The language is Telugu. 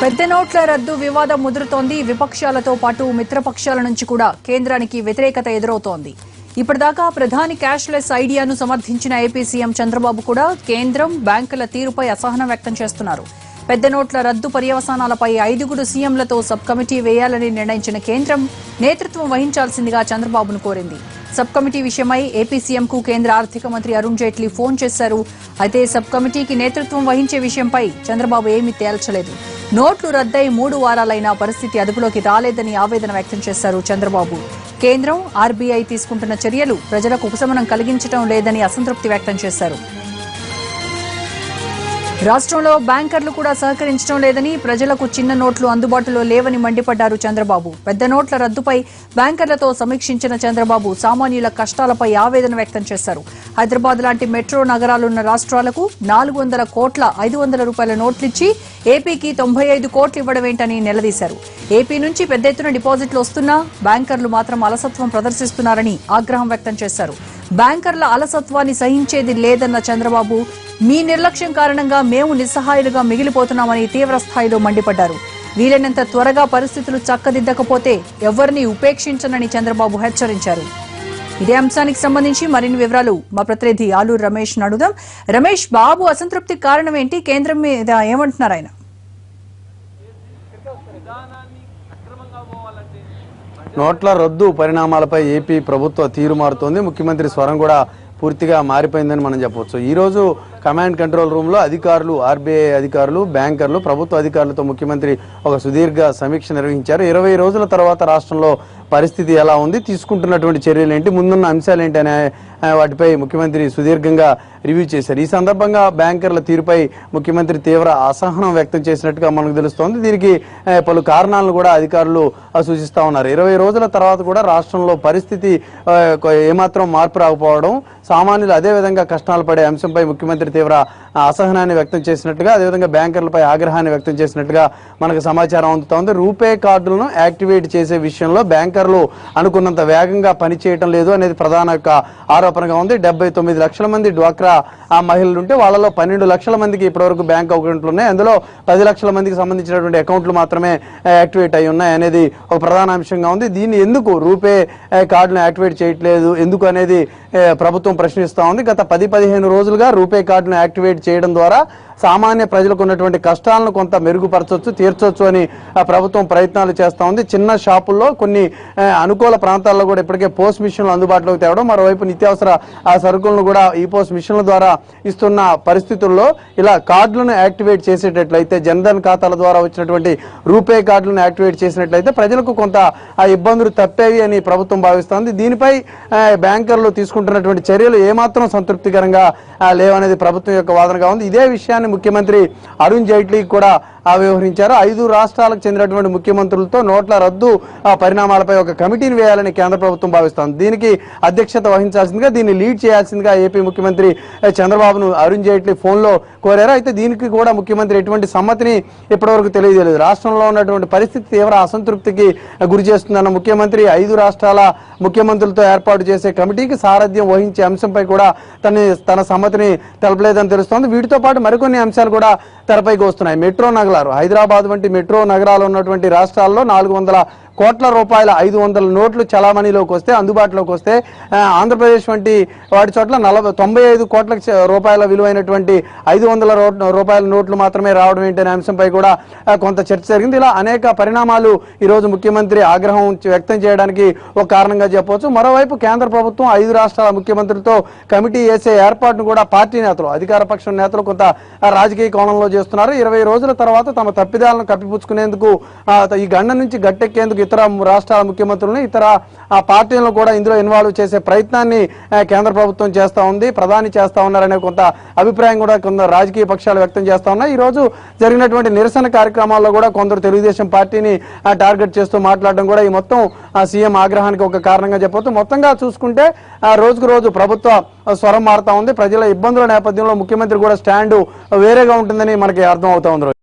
పెద్ద నోట్ల రద్దు వివాదం ముదురుతోంది. విపక్షాలతో పాటు మిత్రపక్షాల నుంచి కూడా కేంద్రానికి వ్యతిరేకత ఎదురవుతోంది. ఇప్పటిదాకా ప్రధాని క్యాష్లెస్ ఐడియాను సమర్థించిన ఏపీ సీఎం చంద్రబాబు కూడా కేంద్రం బ్యాంకుల తీరుపై అసహనం వ్యక్తం చేస్తున్నారు. పెద్ద నోట్ల రద్దు పర్యవసానాలపై 5 సీఎంలతో సబ్ కమిటీ వేయాలని నిర్ణయించిన కేంద్రం నేతృత్వం వహించాల్సిందిగా చంద్రబాబును కోరింది. సబ్ కమిటీ విషయమై ఏపీ సీఎంకు కేంద్ర ఆర్థిక మంత్రి అరుణ్ జైట్లీ ఫోన్ చేశారు. అయితే సబ్ కమిటీకి నేతృత్వం వహించే విషయంపై చంద్రబాబు ఏమీ తేల్చలేదు. నోట్లు రద్దై 3 వారాలైనా పరిస్థితి అదుపులోకి రాలేదని ఆవేదన వ్యక్తం చేశారు చంద్రబాబు. కేంద్రం ఆర్బీఐ తీసుకుంటున్న చర్యలు ప్రజలకు ఉపశమనం కలిగించడం లేదని అసంతృప్తి వ్యక్తం చేశారు. రాష్ట్రంలో బ్యాంకర్లు కూడా సహకరించడం లేదని, ప్రజలకు చిన్న నోట్లు అందుబాటులో లేవని మండిపడ్డారు చంద్రబాబు. పెద్ద నోట్ల రద్దుపై బ్యాంకర్లతో సమీక్షించిన చంద్రబాబు సామాన్యుల కష్టాలపై ఆవేదన వ్యక్తం చేశారు. హైదరాబాద్ లాంటి మెట్రో నగరాలున్న రాష్ట్రాలకు 400 కోట్ల 500 రూపాయల నోట్లిచ్చి ఏపీకి 95 కోట్లు ఇవ్వడమేంటని నిలదీశారు. ఏపీ నుంచి పెద్ద ఎత్తున డిపాజిట్లు వస్తున్నా బ్యాంకర్లు మాత్రం అలసత్వం ప్రదర్శిస్తున్నారని ఆగ్రహం వ్యక్తం చేశారు. బ్యాంకర్ల అలసత్వాన్ని సహించేది లేదన్న చంద్రబాబు, మీ నిర్లక్ష్యం కారణంగా మేము నిస్సహాయులుగా మిగిలిపోతున్నామని తీవ్ర స్థాయిలో మండిపడ్డారు. వీలైనంత త్వరగా పరిస్థితులు చక్కదిద్దకపోతే ఎవరిని ఉపేక్షించనని చంద్రబాబు హెచ్చరించారు. ఇదే అంశానికి సంబంధించి మరిన్ని వివరాలు మా ప్రతినిధి ఆలూరు రమేష్ అడుగుదాం. రమేష్, బాబు అసంతృప్తికి కారణం ఏంటి? కేంద్రం మీద ఏమంటున్నారు ఆయన? నోట్ల రద్దు పరిణామాలపై ఏపీ ప్రభుత్వ తీరు మారుతోంది. ముఖ్యమంత్రి స్వరం కూడా పూర్తిగా మారిపోయిందని మనం చెప్పవచ్చు. ఈరోజు కమాండ్ కంట్రోల్ రూమ్లో అధికారులు, ఆర్బీఐ అధికారులు, బ్యాంకర్లు, ప్రభుత్వ అధికారులతో ముఖ్యమంత్రి ఒక సుదీర్ఘ సమీక్ష నిర్వహించారు. 20 రోజుల తర్వాత రాష్ట్రంలో పరిస్థితి ఎలా ఉంది, తీసుకుంటున్నటువంటి చర్యలు ఏంటి, ముందున్న అంశాలు ఏంటి అనే వాటిపై ముఖ్యమంత్రి సుదీర్ఘంగా రివ్యూ చేశారు. ఈ సందర్భంగా బ్యాంకర్ల తీరుపై ముఖ్యమంత్రి తీవ్ర అసహనం వ్యక్తం చేసినట్టుగా మనకు తెలుస్తోంది. దీనికి పలు కారణాలను కూడా అధికారులు సూచిస్తా ఉన్నారు. 20 రోజుల తర్వాత కూడా రాష్ట్రంలో పరిస్థితి ఏమాత్రం మార్పు రాకపోవడం, సామాన్యులు అదేవిధంగా కష్టాలు పడే అంశంపై ముఖ్యమంత్రి తీవ్ర అసహనాన్ని వ్యక్తం చేసినట్టుగా, అదేవిధంగా బ్యాంకర్లపై ఆగ్రహాన్ని వ్యక్తం చేసినట్టుగా మనకు సమాచారం అందుతోంది. రూపే కార్డులను యాక్టివేట్ చేసే విషయంలో బ్యాంకర్లు అనుకున్నంత వేగంగా పనిచేయడం లేదు అనేది ప్రధాన ఆరోపణగా ఉంది. 79 లక్షల మంది డ్వాక్రా మహిళలు ఉంటే వాళ్ళలో 12 లక్షల మందికి ఇప్పటివరకు బ్యాంక్ అకౌంట్లు ఉన్నాయి. అందులో 10 లక్షల మందికి సంబంధించినటువంటి అకౌంట్లు మాత్రమే యాక్టివేట్ అయి ఉన్నాయి అనేది ఒక ప్రధాన అంశంగా ఉంది. దీన్ని ఎందుకు రూపే కార్డును యాక్టివేట్ చేయట్లేదు ఎందుకు అనేది ప్రభుత్వం ప్రశ్నిస్తూ ఉంది. గత 10-15 రోజులుగా రూపే కార్డును యాక్టివేట్ చేయడం ద్వారా సామాన్య ప్రజలకు ఉన్నటువంటి కష్టాలను కొంత మెరుగుపరచవచ్చు, తీర్చవచ్చు అని ప్రభుత్వం ప్రయత్నాలు చేస్తూ ఉంది. చిన్న షాపుల్లో కొన్ని అనుకూల ప్రాంతాల్లో కూడా ఇప్పటికే పోస్ట్ మిషన్లు అందుబాటులోకి తేవడం, మరోవైపు నిత్యావసర సరుకులను కూడా ఈ పోస్ట్ మిషన్ల ద్వారా ఇస్తున్న పరిస్థితుల్లో ఇలా కార్డులను యాక్టివేట్ చేసేటట్లయితే, జన్ధన్ ఖాతాల ద్వారా వచ్చినటువంటి రూపే కార్డులను యాక్టివేట్ చేసినట్లయితే ప్రజలకు కొంత ఇబ్బందులు తప్పేవి అని ప్రభుత్వం భావిస్తోంది. దీనిపై బ్యాంకర్లు తీసుకుంటున్నటువంటి చర్యలు ఏమాత్రం సంతృప్తికరంగా లేవనేది ప్రభుత్వం యొక్క వాదనగా ఉంది. ఇదే విషయాన్ని ముఖ్యమంత్రి అరుణ్ జైట్లీకి కూడా వ్యవహరించారు. 5 రాష్ట్రాలకు చెందినటువంటి ముఖ్యమంత్రులతో నోట్ల రద్దు పరిణామాలపై ఒక కమిటీని వేయాలని కేంద్ర ప్రభుత్వం భావిస్తోంది. దీనికి అధ్యక్షత వహించాల్సిందిగా, దీన్ని లీడ్ చేయాల్సిందిగా ఏపీ ముఖ్యమంత్రి చంద్రబాబును అరుణ్ జైట్లీ ఫోన్లో కోరారు. అయితే దీనికి కూడా ముఖ్యమంత్రి ఎటువంటి సమ్మతిని ఇప్పటివరకు తెలియజేయలేదు. రాష్ట్రంలో ఉన్నటువంటి పరిస్థితి తీవ్ర అసంతృప్తికి గురి చేస్తుందన్న ముఖ్యమంత్రి 5 రాష్ట్రాల ముఖ్యమంత్రులతో ఏర్పాటు చేసే కమిటీకి సారథ్యం వహించే అంశంపై కూడా తన సమ్మతిని తెలపలేదని తెలుస్తోంది. వీటితో పాటు మరికొన్ని అంశాలు కూడా తెరపైకి వస్తున్నాయి. మెట్రో నగరాలు, హైదరాబాద్ వంటి మెట్రో నగరాలు ఉన్నటువంటి రాష్ట్రాల్లో 400 కోట్ల రూపాయల 500 నోట్లు చలామణిలోకి వస్తే, అందుబాటులోకి వస్తే, ఆంధ్రప్రదేశ్ వంటి వాటి చోట్ల 95 కోట్ల రూపాయల విలువైనటువంటి 500 రూపాయల నోట్లు మాత్రమే రావడం ఏంటనే అంశంపై కూడా కొంత చర్చ జరిగింది. ఇలా అనేక పరిణామాలు ఈరోజు ముఖ్యమంత్రి ఆగ్రహం వ్యక్తం చేయడానికి ఒక కారణంగా చెప్పవచ్చు. మరోవైపు కేంద్ర ప్రభుత్వం 5 రాష్ట్రాల ముఖ్యమంత్రులతో కమిటీ వేసే ఏర్పాటును కూడా పార్టీ నేతలు, అధికార పక్షం నేతలు కొంత రాజకీయ కోణంలో చేస్తున్నారు. 20 రోజుల తర్వాత తమ తప్పిదాలను కప్పిపుచ్చుకునేందుకు, ఈ గండ నుంచి గట్టెక్కేందుకు ఇతర రాష్ట్రాల ముఖ్యమంత్రులను, ఇతర పార్టీలను కూడా ఇందులో ఇన్వాల్వ్ చేసే ప్రయత్నాన్ని కేంద్ర ప్రభుత్వం చేస్తూ ఉంది, ప్రధాని చేస్తూ ఉన్నారనే కొంత అభిప్రాయం కూడా కొంత రాజకీయ పక్షాలు వ్యక్తం చేస్తూ ఉన్నాయి. ఈ రోజు జరిగినటువంటి నిరసన కార్యక్రమాల్లో కూడా కొందరు తెలుగుదేశం పార్టీని టార్గెట్ చేస్తూ మాట్లాడడం కూడా ఈ మొత్తం సీఎం ఆగ్రహానికి ఒక కారణంగా చెప్పవచ్చు. మొత్తంగా చూసుకుంటే రోజుకు రోజు ప్రభుత్వ స్వరం మారుతా ఉంది. ప్రజల ఇబ్బందుల నేపథ్యంలో ముఖ్యమంత్రి కూడా స్టాండ్ వేరేగా ఉంటుందని మనకి అర్థం అవుతా ఉంది.